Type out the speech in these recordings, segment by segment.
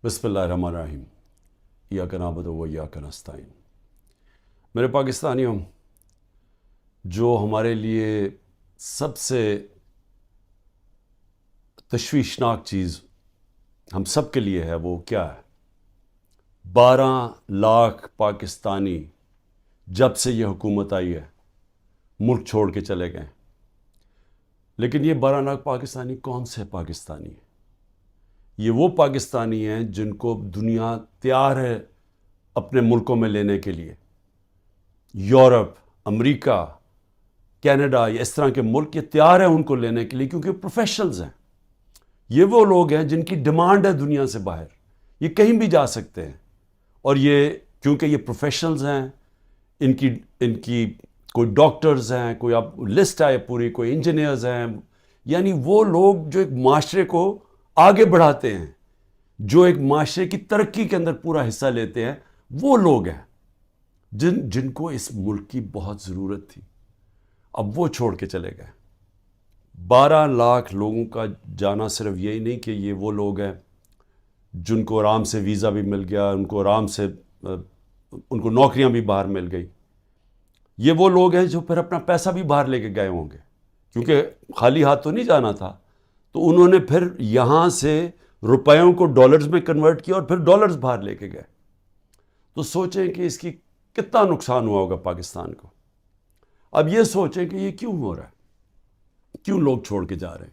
بسم اللہ الرحمن الرحیم ایاک نعبد و ایاک نستعین۔ میرے پاکستانیوں، جو ہمارے لیے سب سے تشویشناک چیز ہم سب کے لیے ہے وہ کیا ہے؟ 12 لاکھ پاکستانی جب سے یہ حکومت آئی ہے ملک چھوڑ کے چلے گئے۔ لیکن یہ 12 لاکھ پاکستانی کون سے پاکستانی ہیں؟ یہ وہ پاکستانی ہیں جن کو دنیا تیار ہے اپنے ملکوں میں لینے کے لیے۔ یورپ، امریکہ، کینیڈا، یہ اس طرح کے ملک یہ تیار ہیں ان کو لینے کے لیے، کیونکہ پروفیشنلز ہیں۔ یہ وہ لوگ ہیں جن کی ڈیمانڈ ہے دنیا سے باہر، یہ کہیں بھی جا سکتے ہیں۔ اور یہ کیونکہ یہ پروفیشنلز ہیں، ان کی کوئی ڈاکٹرز ہیں، کوئی اب لسٹ ہے پوری، کوئی انجینئرز ہیں، یعنی وہ لوگ جو ایک معاشرے کو آگے بڑھاتے ہیں، جو ایک معاشرے کی ترقی کے اندر پورا حصہ لیتے ہیں، وہ لوگ ہیں جن کو اس ملک کی بہت ضرورت تھی۔ اب وہ چھوڑ کے چلے گئے۔ 12 لاکھ لوگوں کا جانا صرف یہی نہیں کہ یہ وہ لوگ ہیں جن کو آرام سے ویزا بھی مل گیا، ان کو آرام سے ان کو نوکریاں بھی باہر مل گئی۔ یہ وہ لوگ ہیں جو پھر اپنا پیسہ بھی باہر لے کے گئے ہوں گے، کیونکہ خالی ہاتھ تو نہیں جانا تھا، تو انہوں نے پھر یہاں سے روپیوں کو ڈالرز میں کنورٹ کیا اور پھر ڈالرز باہر لے کے گئے۔ تو سوچیں کہ اس کی کتنا نقصان ہوا ہوگا پاکستان کو۔ اب یہ سوچیں کہ یہ کیوں ہو رہا ہے، کیوں لوگ چھوڑ کے جا رہے ہیں۔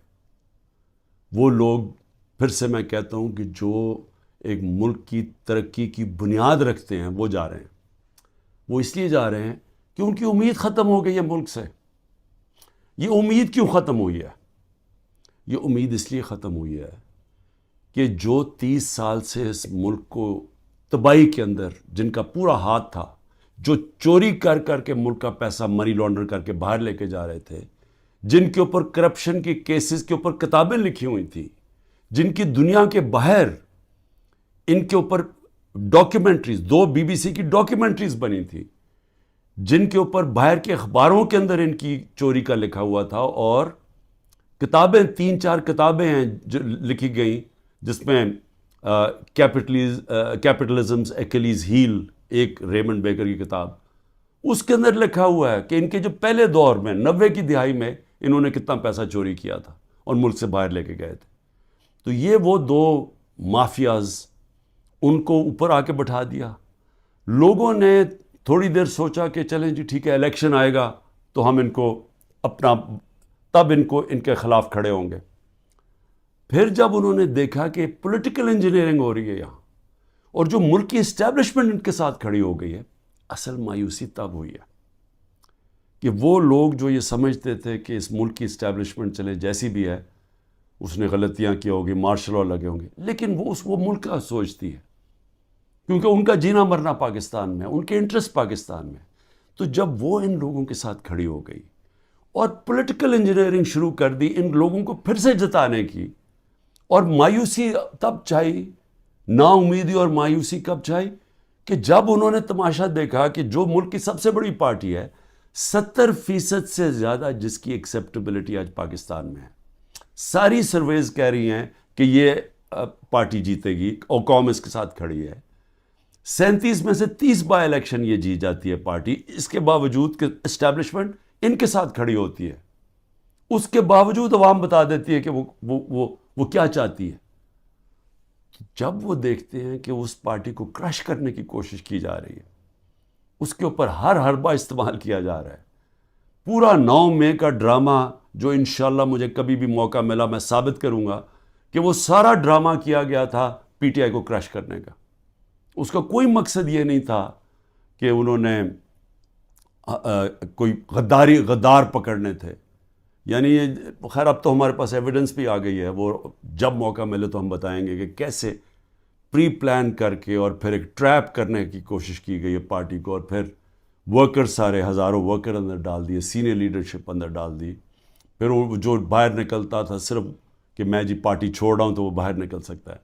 وہ لوگ، پھر سے میں کہتا ہوں کہ جو ایک ملک کی ترقی کی بنیاد رکھتے ہیں وہ جا رہے ہیں۔ وہ اس لیے جا رہے ہیں کہ ان کی امید ختم ہو گئی ہے ملک سے۔ یہ امید کیوں ختم ہوئی ہے؟ یہ امید اس لیے ختم ہوئی ہے کہ جو 30 سال سے اس ملک کو تباہی کے اندر جن کا پورا ہاتھ تھا، جو چوری کر کر کے ملک کا پیسہ منی لانڈر کر کے باہر لے کے جا رہے تھے، جن کے اوپر کرپشن کے کیسز کے اوپر کتابیں لکھی ہوئی تھیں، جن کی دنیا کے باہر ان کے اوپر ڈاکیومنٹریز، 2 BBC کی ڈاکیومنٹریز بنی تھی، جن کے اوپر باہر کے اخباروں کے اندر ان کی چوری کا لکھا ہوا تھا، اور کتابیں 3-4 کتابیں ہیں جو لکھی گئیں، جس میں کیپٹلزمز ایکلیز ہیل، ایک ریمنڈ بیکر کی کتاب، اس کے اندر لکھا ہوا ہے کہ ان کے جو پہلے دور میں 90 کی دہائی میں انہوں نے کتنا پیسہ چوری کیا تھا اور ملک سے باہر لے کے گئے تھے۔ تو یہ وہ 2 مافیاز، ان کو اوپر آ کے بٹھا دیا۔ لوگوں نے تھوڑی دیر سوچا کہ چلیں جی ٹھیک ہے، الیکشن آئے گا تو ہم ان کو تب ان کے خلاف کھڑے ہوں گے۔ پھر جب انہوں نے دیکھا کہ پولیٹیکل انجینئرنگ ہو رہی ہے یہاں، اور جو ملک کی اسٹیبلشمنٹ ان کے ساتھ کھڑی ہو گئی ہے، اصل مایوسی تب ہوئی ہے کہ وہ لوگ جو یہ سمجھتے تھے کہ اس ملک کی اسٹیبلشمنٹ چلے جیسی بھی ہے، اس نے غلطیاں کی ہوگی، مارشل لا لگے ہوں گے، لیکن وہ ملک کا سوچتی ہے، کیونکہ ان کا جینا مرنا پاکستان میں، ان کے انٹرسٹ پاکستان میں۔ تو جب وہ ان لوگوں کے ساتھ کھڑی ہو گئی اور پولیٹیکل انجینئرنگ شروع کر دی ان لوگوں کو پھر سے جتانے کی، اور مایوسی تب چھائی، نا امیدی اور مایوسی کب چھائی کہ جب انہوں نے تماشا دیکھا کہ جو ملک کی سب سے بڑی پارٹی ہے، 70% سے زیادہ جس کی ایکسیپٹیبلٹی آج پاکستان میں ہے، ساری سرویز کہہ رہی ہیں کہ یہ پارٹی جیتے گی اور قوم اس کے ساتھ کھڑی ہے، 37 میں سے 30 بائی الیکشن یہ جیت جاتی ہے پارٹی، اس کے باوجود کہ اسٹیبلشمنٹ ان کے ساتھ کھڑی ہوتی ہے، اس کے باوجود عوام بتا دیتی ہے کہ وہ کیا چاہتی ہے۔ جب وہ دیکھتے ہیں کہ اس پارٹی کو کرش کرنے کی کوشش کی جا رہی ہے، اس کے اوپر ہر حربہ استعمال کیا جا رہا ہے، پورا 9 مئی کا ڈرامہ جو انشاءاللہ مجھے کبھی بھی موقع ملا میں ثابت کروں گا کہ وہ سارا ڈرامہ کیا گیا تھا PTI کو کرش کرنے کا۔ اس کا کوئی مقصد یہ نہیں تھا کہ انہوں نے کوئی غدار پکڑنے تھے، یعنی خیر اب تو ہمارے پاس ایویڈنس بھی آ گئی ہے، وہ جب موقع ملے تو ہم بتائیں گے کہ کیسے پری پلان کر کے اور پھر ایک ٹریپ کرنے کی کوشش کی گئی ہے پارٹی کو، اور پھر ورکر سارے ہزاروں ورکر اندر ڈال دیے، سینئر لیڈرشپ اندر ڈال دی، پھر وہ جو باہر نکلتا تھا صرف کہ میں جی پارٹی چھوڑ رہا ہوں تو وہ باہر نکل سکتا ہے،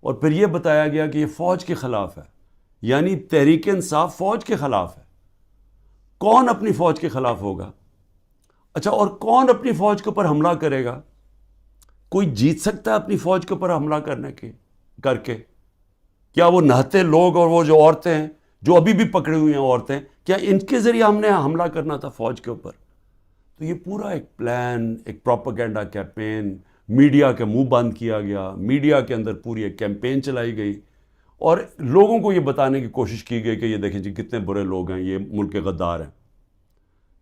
اور پھر یہ بتایا گیا کہ یہ فوج کے خلاف ہے، یعنی تحریک انصاف فوج کے خلاف ہے۔ کون اپنی فوج کے خلاف ہوگا؟ اچھا، اور کون اپنی فوج کے اوپر حملہ کرے گا؟ کوئی جیت سکتا ہے اپنی فوج کے اوپر حملہ کر کے؟ کیا وہ نہتے لوگ اور وہ جو عورتیں ہیں جو ابھی بھی پکڑی ہوئی ہیں عورتیں، کیا ان کے ذریعے ہم نے حملہ کرنا تھا فوج کے اوپر؟ تو یہ پورا ایک پلان، ایک پروپیگنڈا کیمپین، میڈیا کے منہ بند کیا گیا، میڈیا کے اندر پوری ایک کیمپین چلائی گئی اور لوگوں کو یہ بتانے کی کوشش کی گئی کہ یہ دیکھیں جی کتنے برے لوگ ہیں، یہ ملک کے غدار ہیں.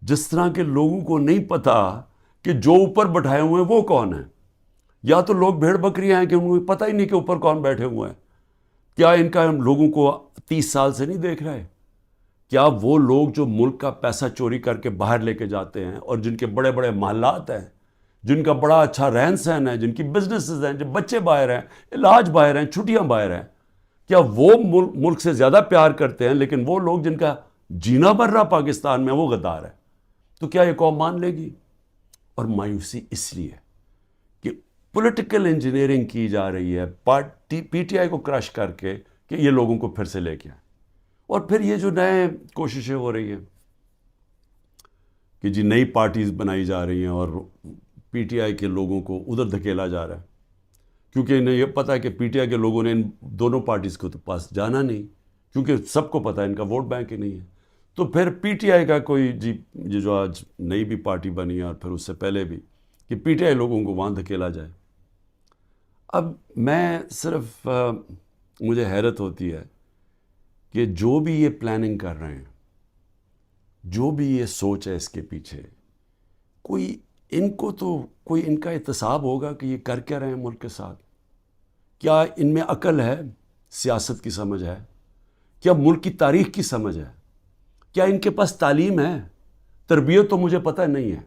جس طرح کے لوگوں کو نہیں پتا کہ جو اوپر بٹھائے ہوئے ہیں وہ کون ہیں. یا تو لوگ بھیڑ بکریاں ہیں کہ انہیں پتہ ہی نہیں کہ اوپر کون بیٹھے ہوئے ہیں. کیا ان کا ہم لوگوں کو 30 سال سے نہیں دیکھ رہے؟ کیا وہ لوگ جو ملک کا پیسہ چوری کر کے باہر لے کے جاتے ہیں اور جن کے بڑے بڑے محلات ہیں، جن کا بڑا اچھا رہن سہن ہے، جن کی بزنسز ہیں، جو بچے باہر ہیں، علاج باہر ہیں، چھٹیاں باہر ہیں، کیا وہ ملک سے زیادہ پیار کرتے ہیں؟ لیکن وہ لوگ جن کا جینا بھر رہا پاکستان میں وہ غدار ہے. تو کیا یہ قوم مان لے گی؟ اور مایوسی اس لیے کہ پولیٹیکل انجینئرنگ کی جا رہی ہے پی ٹی آئی کو کرش کر کے کہ یہ لوگوں کو پھر سے لے کے آئیں. اور پھر یہ جو نئے کوششیں ہو رہی ہیں کہ جی نئی پارٹیز بنائی جا رہی ہیں اور پی ٹی آئی کے لوگوں کو ادھر دھکیلا جا رہا ہے، کیونکہ انہیں یہ پتہ ہے کہ پی ٹی آئی کے لوگوں نے ان دونوں پارٹیز کو تو پاس جانا نہیں، کیونکہ سب کو پتہ ہے ان کا ووٹ بینک ہی نہیں ہے. تو پھر پی ٹی آئی کا کوئی جی یہ جو آج نئی بھی پارٹی بنی ہے اور پھر اس سے پہلے بھی کہ پی ٹی آئی لوگوں کو وہاں دھکیلا جائے. اب میں صرف مجھے حیرت ہوتی ہے کہ جو بھی یہ پلاننگ کر رہے ہیں، جو بھی یہ سوچ ہے اس کے پیچھے، کوئی ان کو تو کوئی ان کا احتساب ہوگا کہ یہ کر کیا رہے ہیں ملک کے ساتھ. کیا ان میں عقل ہے، سیاست کی سمجھ ہے، کیا ملک کی تاریخ کی سمجھ ہے، کیا ان کے پاس تعلیم ہے؟ تربیت تو مجھے پتہ نہیں ہے،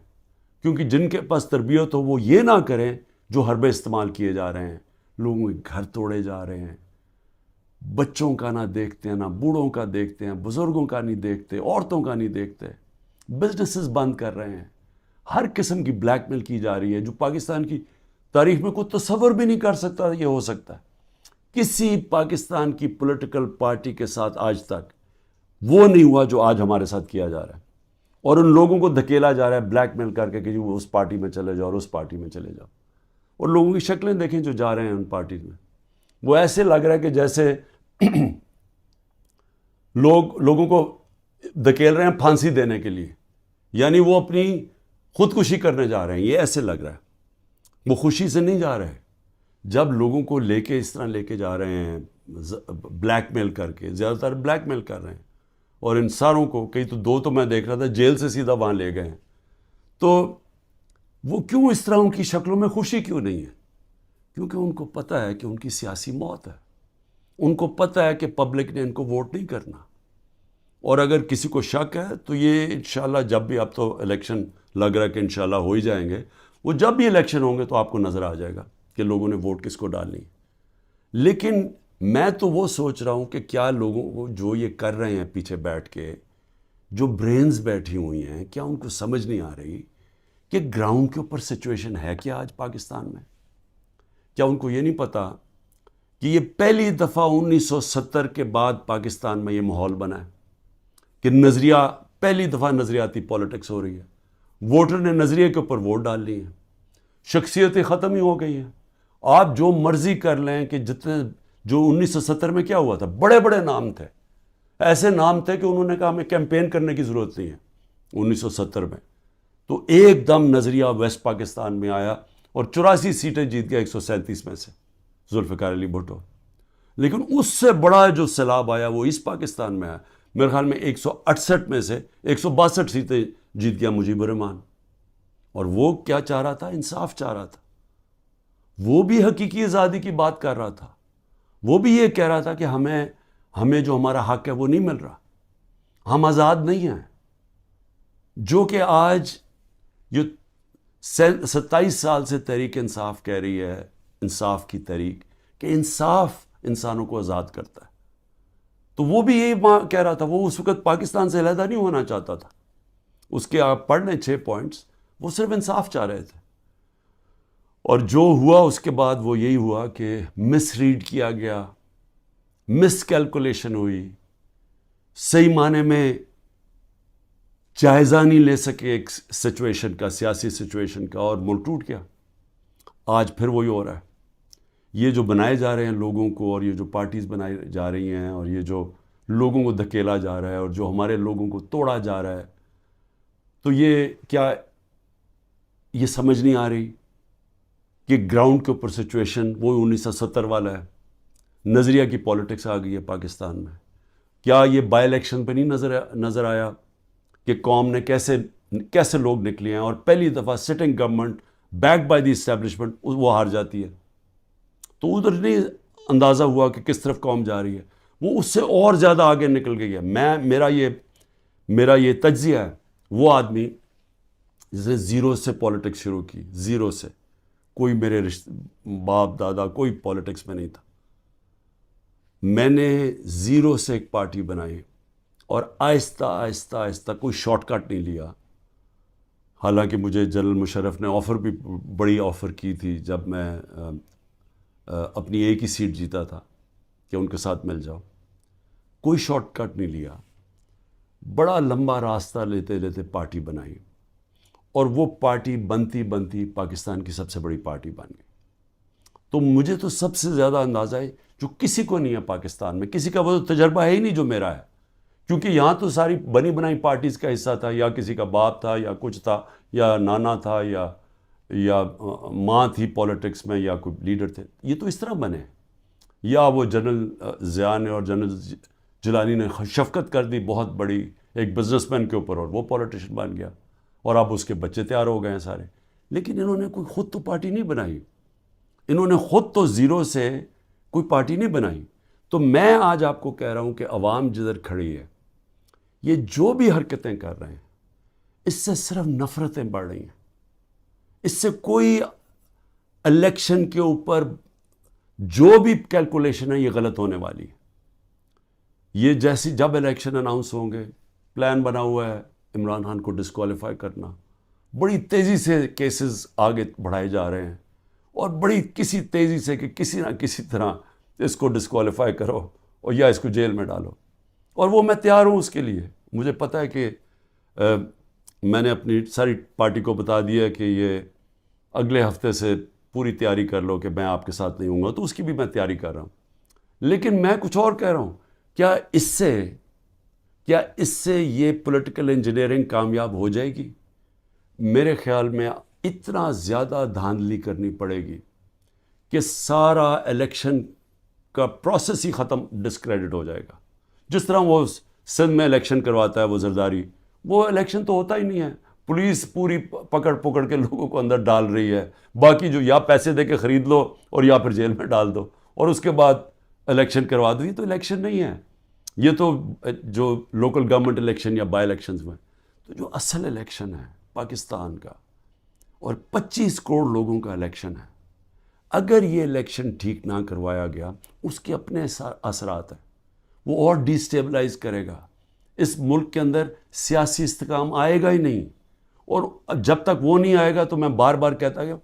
کیونکہ جن کے پاس تربیت ہو وہ یہ نہ کریں جو حربے استعمال کیے جا رہے ہیں. لوگوں کے گھر توڑے جا رہے ہیں، بچوں کا نہ دیکھتے ہیں، نہ بوڑھوں کا دیکھتے ہیں، بزرگوں کا نہیں دیکھتے، عورتوں کا نہیں دیکھتے، بزنسز بند کر رہے ہیں، ہر قسم کی بلیک میل کی جا رہی ہے جو پاکستان کی تاریخ میں کوئی تصور بھی نہیں کر سکتا یہ ہو سکتا ہے. کسی پاکستان کی پولیٹیکل پارٹی کے ساتھ آج تک وہ نہیں ہوا جو آج ہمارے ساتھ کیا جا رہا ہے. اور ان لوگوں کو دھکیلا جا رہا ہے بلیک میل کر کے کہ وہ اس پارٹی میں چلے جاؤ اور اس پارٹی میں چلے جاؤ. اور لوگوں کی شکلیں دیکھیں جو جا رہے ہیں ان پارٹیز میں، وہ ایسے لگ رہا ہے کہ جیسے لوگوں کو دھکیل رہے ہیں پھانسی دینے کے لیے، یعنی وہ اپنی خودکشی کرنے جا رہے ہیں. یہ ایسے لگ رہا ہے، وہ خوشی سے نہیں جا رہے. جب لوگوں کو لے کے اس طرح لے کے جا رہے ہیں بلیک میل کر کے، زیادہ تر بلیک میل کر رہے ہیں، اور ان ساروں کو کئی تو دو تو میں دیکھ رہا تھا جیل سے سیدھا وہاں لے گئے ہیں. تو وہ کیوں اس طرح ان کی شکلوں میں خوشی کیوں نہیں ہے؟ کیونکہ ان کو پتہ ہے کہ ان کی سیاسی موت ہے. ان کو پتہ ہے کہ پبلک نے ان کو ووٹ نہیں کرنا. اور اگر کسی کو شک ہے تو یہ انشاءاللہ جب بھی، اب تو الیکشن لگ رہا ہے کہ انشاءاللہ ہو ہی جائیں گے، وہ جب بھی الیکشن ہوں گے تو آپ کو نظر آ جائے گا کہ لوگوں نے ووٹ کس کو ڈالنی. لیکن میں تو وہ سوچ رہا ہوں کہ کیا لوگوں کو جو یہ کر رہے ہیں پیچھے بیٹھ کے، جو برینز بیٹھی ہوئی ہیں، کیا ان کو سمجھ نہیں آ رہی کہ گراؤنڈ کے اوپر سچویشن ہے کیا آج پاکستان میں؟ کیا ان کو یہ نہیں پتا کہ یہ پہلی دفعہ 1970 کے بعد پاکستان میں یہ ماحول بنا ہے کہ نظریہ، پہلی دفعہ نظریاتی پولیٹکس ہو رہی ہے. ووٹر نے نظریے کے اوپر ووٹ ڈال لی ہیں، شخصیتیں ختم ہی ہو گئی ہیں. آپ جو مرضی کر لیں کہ جتنے جو 1970 میں کیا ہوا تھا، بڑے بڑے نام تھے، ایسے نام تھے کہ انہوں نے کہا ہمیں کیمپین کرنے کی ضرورت نہیں ہے 1970 میں. تو ایک دم نظریہ ویسٹ پاکستان میں آیا اور 84 سیٹیں جیت گیا 137 میں سے ذوالفقار علی بھٹو. لیکن اس سے بڑا جو سیلاب آیا وہ اس پاکستان میں آیا. میرے خیال میں 168 میں سے 162 سیٹیں جیت گیا مجیب الرحمان. اور وہ کیا چاہ رہا تھا؟ انصاف چاہ رہا تھا. وہ بھی حقیقی آزادی کی بات کر رہا تھا. وہ بھی یہ کہہ رہا تھا کہ ہمیں جو ہمارا حق ہے وہ نہیں مل رہا، ہم آزاد نہیں ہیں. جو کہ آج یہ 27 سال سے تحریک انصاف کہہ رہی ہے، انصاف کی تحریک، کہ انصاف انسانوں کو آزاد کرتا ہے. تو وہ بھی یہی کہہ رہا تھا. وہ اس وقت پاکستان سے علیحدہ نہیں ہونا چاہتا تھا. اس کے آپ پڑھ لیں 6 پوائنٹس، وہ صرف انصاف چاہ رہے تھے. اور جو ہوا اس کے بعد وہ یہی ہوا کہ مس ریڈ کیا گیا، مس کیلکولیشن ہوئی، صحیح معنی میں جائزہ نہیں لے سکے ایک سچویشن کا، سیاسی سچویشن کا، اور ملک ٹوٹ گیا. آج پھر وہی ہو رہا ہے. یہ جو بنائے جا رہے ہیں لوگوں کو، اور یہ جو پارٹیز بنائی جا رہی ہیں، اور یہ جو لوگوں کو دھکیلا جا رہا ہے، اور جو ہمارے لوگوں کو توڑا جا رہا ہے، تو یہ کیا یہ سمجھ نہیں آ رہی کہ گراؤنڈ کے اوپر سچویشن وہ 1970 والا ہے؟ نظریہ کی پالیٹکس آ گئی ہے پاکستان میں. کیا یہ بائی الیکشن پہ نہیں نظر آیا کہ قوم نے کیسے لوگ نکلے ہیں، اور پہلی دفعہ sitting government back by the establishment وہ ہار جاتی ہے؟ تو ادھر نہیں اندازہ ہوا کہ کس طرف قوم جا رہی ہے، وہ اس سے اور زیادہ آگے نکل گئی ہے. میرا یہ تجزیہ ہے. وہ آدمی جس نے زیرو سے پالیٹکس شروع کی، زیرو سے، کوئی میرے باپ دادا کوئی پالیٹکس میں نہیں تھا. میں نے زیرو سے ایک پارٹی بنائی، اور آہستہ آہستہ آہستہ کوئی شارٹ کٹ نہیں لیا. حالانکہ مجھے جنرل مشرف نے آفر بھی بڑی آفر کی تھی جب میں اپنی ایک ہی سیٹ جیتا تھا کہ ان کے ساتھ مل جاؤ. کوئی شارٹ کٹ نہیں لیا، بڑا لمبا راستہ لیتے لیتے پارٹی بنائی، اور وہ پارٹی بنتی بنتی پاکستان کی سب سے بڑی پارٹی بن گئی. تو مجھے تو سب سے زیادہ اندازہ ہے جو کسی کو نہیں ہے پاکستان میں، کسی کا وہ تجربہ ہے ہی نہیں جو میرا ہے. کیونکہ یہاں تو ساری بنی بنائی پارٹیز کا حصہ تھا، یا کسی کا باپ تھا، یا کچھ تھا، یا نانا تھا، یا ماں تھی پالیٹکس میں، یا کوئی لیڈر تھے. یہ تو اس طرح بنے. یا وہ جنرل ضیاء نے اور جنرل جیلانی نے شفقت کر دی بہت بڑی ایک بزنس مین کے اوپر، اور وہ پولیٹیشین بن گیا، اور اب اس کے بچے تیار ہو گئے ہیں سارے. لیکن انہوں نے کوئی خود تو پارٹی نہیں بنائی، انہوں نے خود تو زیرو سے کوئی پارٹی نہیں بنائی. تو میں آج آپ کو کہہ رہا ہوں کہ عوام جدھر کھڑی ہے، یہ جو بھی حرکتیں کر رہے ہیں، اس سے صرف نفرتیں بڑھ رہی ہیں. اس سے کوئی الیکشن کے اوپر جو بھی کیلکولیشن ہے یہ غلط ہونے والی ہے. یہ جب الیکشن اناؤنس ہوں گے، پلان بنا ہوا ہے عمران خان کو ڈسکوالیفائی کرنا. بڑی تیزی سے کیسز آگے بڑھائے جا رہے ہیں، اور بڑی کسی تیزی سے کہ کسی نہ کسی طرح اس کو ڈسکوالیفائی کرو اور یا اس کو جیل میں ڈالو. اور وہ میں تیار ہوں اس کے لیے. مجھے پتہ ہے کہ میں نے اپنی ساری پارٹی کو بتا دیا کہ یہ اگلے ہفتے سے پوری تیاری کر لو کہ میں آپ کے ساتھ نہیں ہوں گا، تو اس کی بھی میں تیاری کر رہا ہوں. لیکن میں کچھ اور کہہ رہا ہوں. کیا اس سے یہ پولیٹیکل انجینئرنگ کامیاب ہو جائے گی؟ میرے خیال میں اتنا زیادہ دھاندلی کرنی پڑے گی کہ سارا الیکشن کا پروسیس ہی ختم، ڈسکریڈٹ ہو جائے گا. جس طرح وہ سندھ میں الیکشن کرواتا ہے وہ زرداری، وہ الیکشن تو ہوتا ہی نہیں ہے. پولیس پوری پکڑ کے لوگوں کو اندر ڈال رہی ہے. باقی جو یا پیسے دے کے خرید لو اور یا پھر جیل میں ڈال دو، اور اس کے بعد الیکشن کروا دو. یہ تو الیکشن نہیں ہے. یہ تو جو لوکل گورنمنٹ الیکشن یا بائی الیکشنز میں، تو جو اصل الیکشن ہے پاکستان کا، اور 25 کروڑ لوگوں کا الیکشن ہے، اگر یہ الیکشن ٹھیک نہ کروایا گیا، اس کے اپنے اثرات ہیں. وہ اور ڈی اسٹیبلائز کرے گا. اس ملک کے اندر سیاسی استحکام آئے گا ہی نہیں، اور جب تک وہ نہیں آئے گا تو میں بار بار کہتا گیا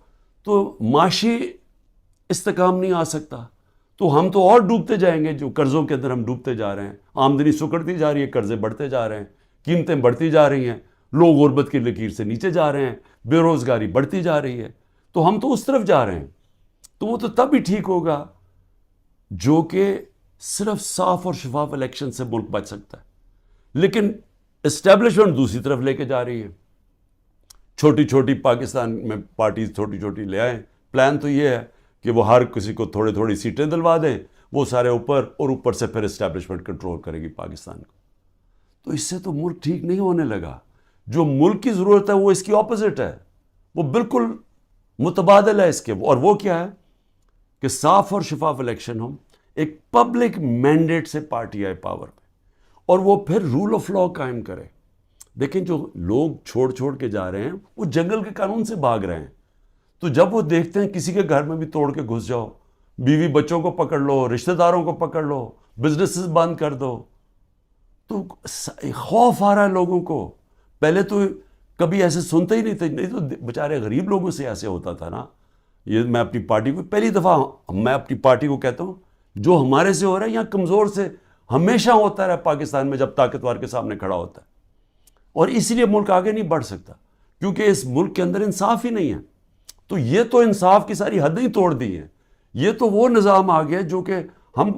تو معاشی استحکام نہیں آ سکتا. تو ہم تو اور ڈوبتے جائیں گے، جو قرضوں کے اندر ہم ڈوبتے جا رہے ہیں. آمدنی سکڑتی جا رہی ہے، قرضے بڑھتے جا رہے ہیں، قیمتیں بڑھتی جا رہی ہیں، لوگ غربت کی لکیر سے نیچے جا رہے ہیں، بے روزگاری بڑھتی جا رہی ہے. تو ہم تو اس طرف جا رہے ہیں. تو وہ تو تب ہی ٹھیک ہوگا جو کہ صرف صاف اور شفاف الیکشن سے ملک بچ سکتا ہے. لیکن اسٹیبلشمنٹ دوسری طرف لے کے جا رہی ہے. چھوٹی چھوٹی پاکستان میں پارٹیز چھوٹی چھوٹی لے آئیں. پلان تو یہ ہے کہ وہ ہر کسی کو تھوڑی سیٹیں دلوا دیں، وہ سارے اوپر، اور اوپر سے پھر اسٹیبلشمنٹ کنٹرول کرے گی پاکستان کو. تو اس سے تو ملک ٹھیک نہیں ہونے لگا. جو ملک کی ضرورت ہے وہ اس کی اپوزٹ ہے، وہ بالکل متبادل ہے اس کے. اور وہ کیا ہے کہ صاف اور شفاف الیکشن ہو، ایک پبلک مینڈیٹ سے پارٹی آئے پاور پہ، اور وہ پھر رول آف لا قائم کرے. دیکھیں جو لوگ چھوڑ کے جا رہے ہیں وہ جنگل کے قانون سے بھاگ رہے ہیں. تو جب وہ دیکھتے ہیں کسی کے گھر میں بھی توڑ کے گھس جاؤ، بیوی بچوں کو پکڑ لو، رشتہ داروں کو پکڑ لو، بزنسز بند کر دو، تو خوف آ رہا ہے لوگوں کو. پہلے تو کبھی ایسے سنتے ہی نہیں تھے. نہیں تو بیچارے غریب لوگوں سے ایسے ہوتا تھا نا. یہ میں اپنی پارٹی کو پہلی دفعہ میں اپنی پارٹی کو کہتا ہوں، جو ہمارے سے ہو رہا ہے یا کمزور سے ہمیشہ ہوتا رہا پاکستان میں جب طاقتور کے سامنے کھڑا ہوتا ہے. اور اس لیے ملک آگے نہیں بڑھ سکتا، کیونکہ اس ملک کے اندر انصاف ہی نہیں ہے. تو یہ تو انصاف کی ساری حدیں ہی توڑ دی ہیں. یہ تو وہ نظام آ گیا جو کہ ہم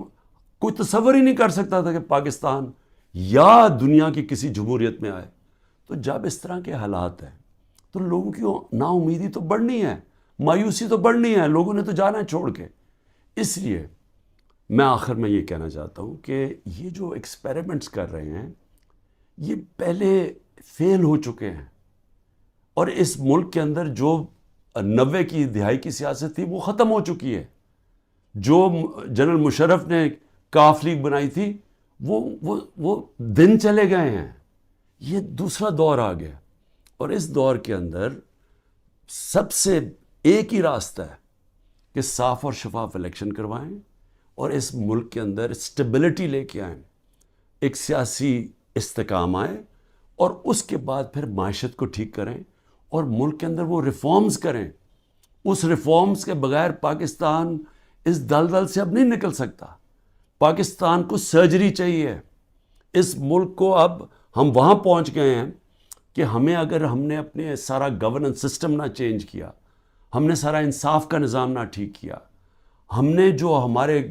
کوئی تصور ہی نہیں کر سکتا تھا کہ پاکستان یا دنیا کی کسی جمہوریت میں آئے. تو جب اس طرح کے حالات ہیں تو لوگوں کی نا امیدی تو بڑھنی ہے, مایوسی تو بڑھنی ہے, لوگوں نے تو جانا ہے چھوڑ کے. اس لیے میں آخر میں یہ کہنا چاہتا ہوں کہ یہ جو ایکسپیریمنٹس کر رہے ہیں یہ پہلے فیل ہو چکے ہیں, اور اس ملک کے اندر جو 90 کی دہائی کی سیاست تھی وہ ختم ہو چکی ہے. جو جنرل مشرف نے کاف لیگ بنائی تھی وہ دن چلے گئے ہیں. یہ دوسرا دور آ گیا, اور اس دور کے اندر سب سے ایک ہی راستہ ہے کہ صاف اور شفاف الیکشن کروائیں اور اس ملک کے اندر اسٹیبلٹی لے کے آئیں, ایک سیاسی استحکام آئے, اور اس کے بعد پھر معیشت کو ٹھیک کریں اور ملک کے اندر وہ ریفارمز کریں. اس ریفارمز کے بغیر پاکستان اس دلدل سے اب نہیں نکل سکتا. پاکستان کو سرجری چاہیے. اس ملک کو اب ہم وہاں پہنچ گئے ہیں کہ اگر ہم نے اپنے سارا گورننس سسٹم نہ چینج کیا, ہم نے سارا انصاف کا نظام نہ ٹھیک کیا, ہم نے جو ہمارے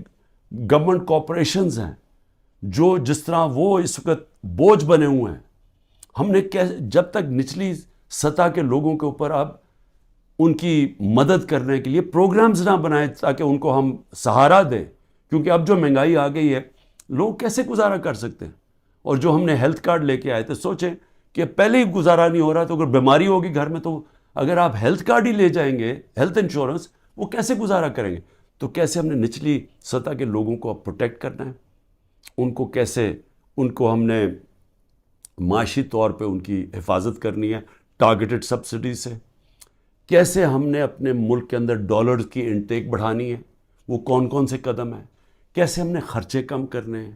گورنمنٹ کارپوریشنز ہیں جو جس طرح وہ اس وقت بوجھ بنے ہوئے ہیں, ہم نے جب تک نچلی سطح کے لوگوں کے اوپر اب ان کی مدد کرنے کے لیے پروگرامز نہ بنائے تاکہ ان کو ہم سہارا دیں, کیونکہ اب جو مہنگائی آ گئی ہے لوگ کیسے گزارا کر سکتے ہیں. اور جو ہم نے ہیلتھ کارڈ لے کے آئے تھے, سوچیں کہ پہلے ہی گزارا نہیں ہو رہا تو اگر بیماری ہوگی گھر میں تو اگر آپ ہیلتھ کارڈ ہی لے جائیں گے, ہیلتھ انشورنس, وہ کیسے گزارا کریں گے. تو کیسے ہم نے نچلی سطح کے لوگوں کو اب پروٹیکٹ کرنا ہے, ان کو ہم نے معاشی طور پہ ان کی حفاظت کرنی ہے ٹارگیٹڈ سبسڈی سے. کیسے ہم نے اپنے ملک کے اندر ڈالرز کی انٹیک بڑھانی ہے, وہ کون کون سے قدم ہیں. کیسے ہم نے خرچے کم کرنے ہیں.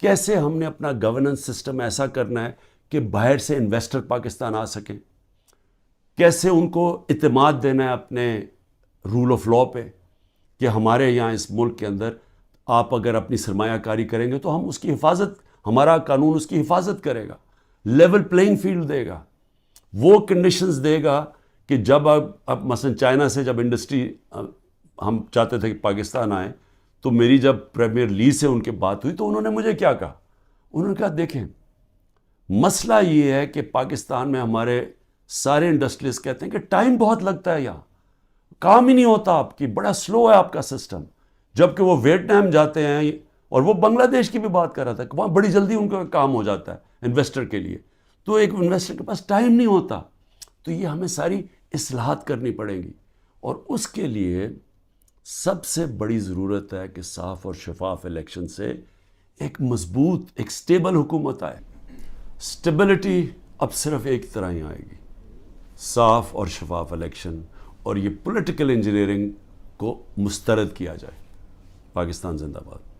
کیسے ہم نے اپنا گورننس سسٹم ایسا کرنا ہے کہ باہر سے انویسٹر پاکستان آ سکیں. کیسے ان کو اعتماد دینا ہے اپنے رول آف لا پہ کہ ہمارے یہاں اس ملک کے اندر آپ اگر اپنی سرمایہ کاری کریں گے تو ہم اس کی حفاظت, ہمارا قانون اس کی حفاظت کرے گا, لیول پلینگ فیلڈ دے گا, وہ کنڈیشنز دے گا کہ جب اب مثلا چائنا سے جب انڈسٹری ہم چاہتے تھے کہ پاکستان آئے, تو میری جب پریمیئر لی سے ان کے بات ہوئی تو انہوں نے مجھے کیا کہا, انہوں نے کہا دیکھیں مسئلہ یہ ہے کہ پاکستان میں ہمارے سارے انڈسٹریز کہتے ہیں کہ ٹائم بہت لگتا ہے, یہاں کام ہی نہیں ہوتا آپ کی, بڑا سلو ہے آپ کا سسٹم. جبکہ وہ ویتنام جاتے ہیں, اور وہ بنگلہ دیش کی بھی بات کر رہا تھا کہ وہاں بڑی جلدی ان کا کام ہو جاتا ہے انویسٹر کے لیے. تو ایک انویسٹر کے پاس ٹائم نہیں ہوتا. تو یہ ہمیں ساری اصلاحات کرنی پڑیں گی, اور اس کے لیے سب سے بڑی ضرورت ہے کہ صاف اور شفاف الیکشن سے ایک مضبوط, ایک سٹیبل حکومت آئے. سٹیبلٹی اب صرف ایک طرح ہی آئے گی, صاف اور شفاف الیکشن, اور یہ پولیٹیکل انجینئرنگ کو مسترد کیا جائے. پاکستان زندہ باد.